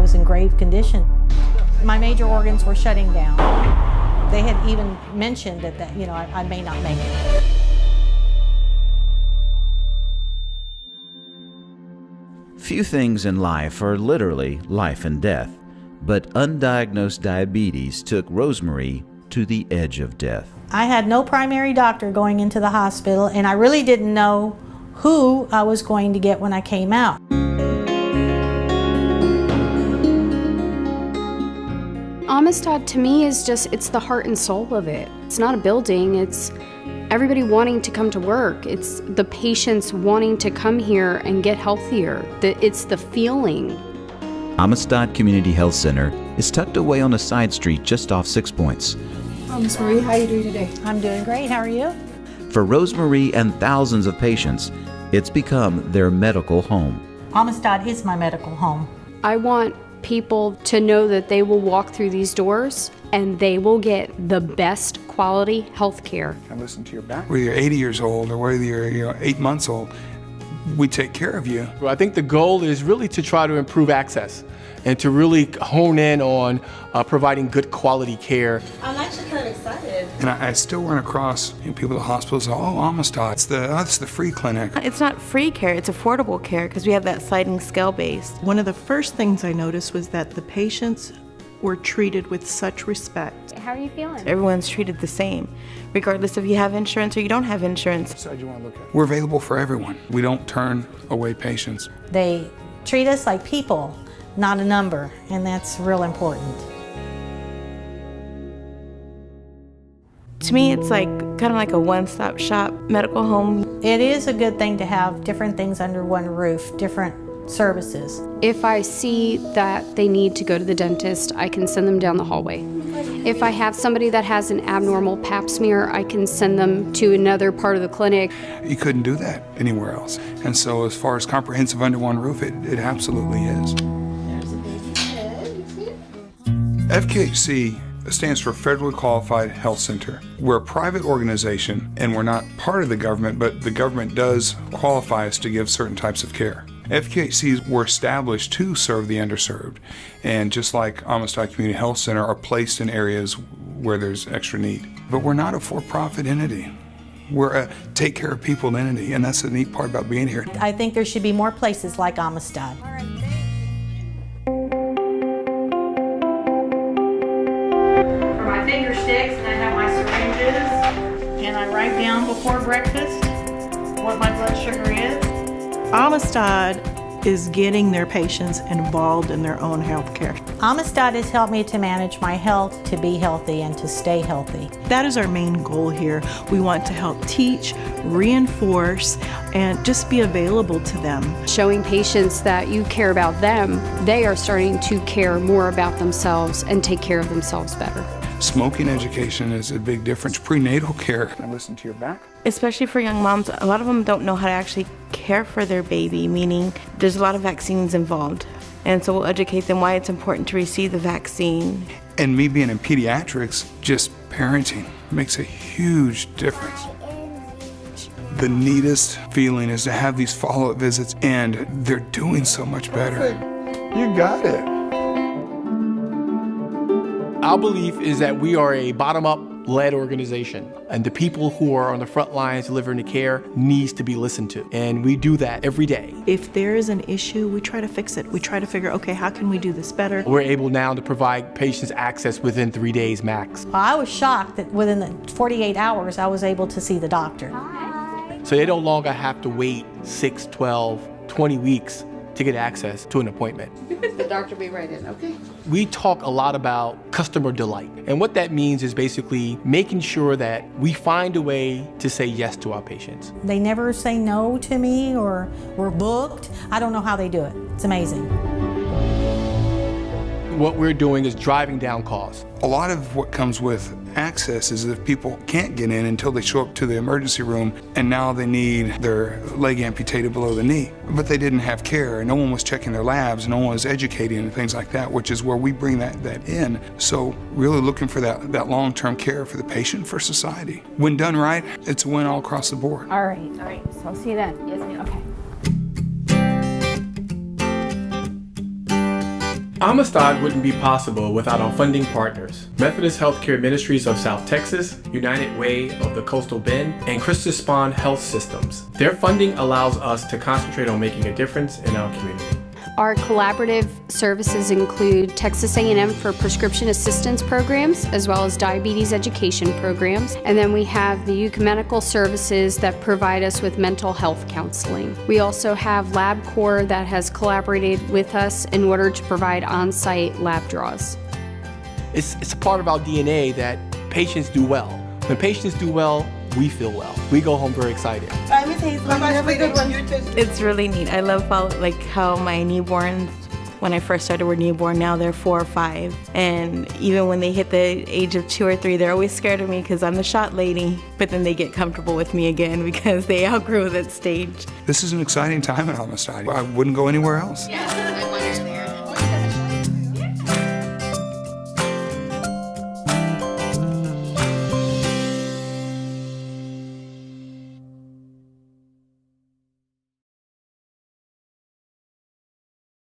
was in grave condition. My major organs were shutting down. They had even mentioned that I may not make it. Few things in life are literally life and death, but undiagnosed diabetes took Rosemary to the edge of death. I had no primary doctor going into the hospital, and I really didn't know who I was going to get when I came out. Amistad to me is it's the heart and soul of it. It's not a building, it's everybody wanting to come to work. It's the patients wanting to come here and get healthier. It's the feeling. Amistad Community Health Center is tucked away on a side street just off 6 Points. Miss Marie, how are you doing today? I'm doing great. How are you? For Rosemary and thousands of patients, it's become their medical home. Amistad is my medical home. I want people to know that they will walk through these doors and they will get the best quality health care. I listen to your back. Whether you're 80 years old or whether you're 8 months old, we take care of you. Well, I think the goal is really to try to improve access and to really hone in on providing good quality care. I'm actually kind of excited. And I still run across people at the hospitals, oh, Amistad, it's the free clinic. It's not free care, it's affordable care because we have that sliding scale base. One of the first things I noticed was that the patients were treated with such respect. How are you feeling? Everyone's treated the same, regardless if you have insurance or you don't have insurance. We're available for everyone. We don't turn away patients. They treat us like people, not a number, and that's real important. To me, it's kind of like a one-stop shop medical home. It is a good thing to have different things under one roof, different services. If I see that they need to go to the dentist, I can send them down the hallway. If I have somebody that has an abnormal pap smear, I can send them to another part of the clinic. You couldn't do that anywhere else. And so as far as comprehensive under one roof, it absolutely is. FQHC stands for Federally Qualified Health Center. We're a private organization and we're not part of the government, but the government does qualify us to give certain types of care. FQHCs were established to serve the underserved, and just like Amistad Community Health Center, are placed in areas where there's extra need. But we're not a for-profit entity. We're a take care of people entity, and that's the neat part about being here. I think there should be more places like Amistad. For my finger sticks, and I have my syringes, and I write down before breakfast what my blood sugar is. Amistad is getting their patients involved in their own health care. Amistad has helped me to manage my health, to be healthy, and to stay healthy. That is our main goal here. We want to help teach, reinforce, and just be available to them. Showing patients that you care about them, they are starting to care more about themselves and take care of themselves better. Smoking education is a big difference. Prenatal care. Can I listen to your back? Especially for young moms, a lot of them don't know how to actually care for their baby, meaning there's a lot of vaccines involved. And so we'll educate them why it's important to receive the vaccine. And me being in pediatrics, just parenting makes a huge difference. The neatest feeling is to have these follow-up visits, and they're doing so much better. You got it. Our belief is that we are a bottom-up led organization, and the people who are on the front lines delivering the care needs to be listened to, and we do that every day. If there is an issue, we try to fix it. We try to figure, okay, how can we do this better? We're able now to provide patients access within 3 days max. I was shocked that within the 48 hours I was able to see the doctor. So they no longer have to wait 6, 12, 20 weeks to get access to an appointment. The doctor will be right in, okay? We talk a lot about customer delight. And what that means is basically making sure that we find a way to say yes to our patients. They never say no to me or we're booked. I don't know how they do it. It's amazing. What we're doing is driving down costs. A lot of what comes with access is if people can't get in until they show up to the emergency room and now they need their leg amputated below the knee. But they didn't have care and no one was checking their labs and no one was educating and things like that, which is where we bring that in. So really looking for that long-term care for the patient, for society. When done right, it's a win all across the board. All right, so I'll see you then. Yes, ma'am. Okay. Amistad wouldn't be possible without our funding partners, Methodist Healthcare Ministries of South Texas, United Way of the Coastal Bend, and Christus Spawn Health Systems. Their funding allows us to concentrate on making a difference in our community. Our collaborative services include Texas A&M for prescription assistance programs, as well as diabetes education programs. And then we have the ecumenical services that provide us with mental health counseling. We also have LabCorp that has collaborated with us in order to provide on-site lab draws. It's a part of our DNA that patients do well. When patients do well, we feel well. We go home very excited. Bye, Miss Hazel. Have a good one. It's really neat. I love how my newborns, when I first started, were newborn. Now they're 4 or 5. And even when they hit the age of 2 or 3, they're always scared of me because I'm the shot lady. But then they get comfortable with me again because they outgrew that stage. This is an exciting time at Amistad. I wouldn't go anywhere else. Yes, I wonder.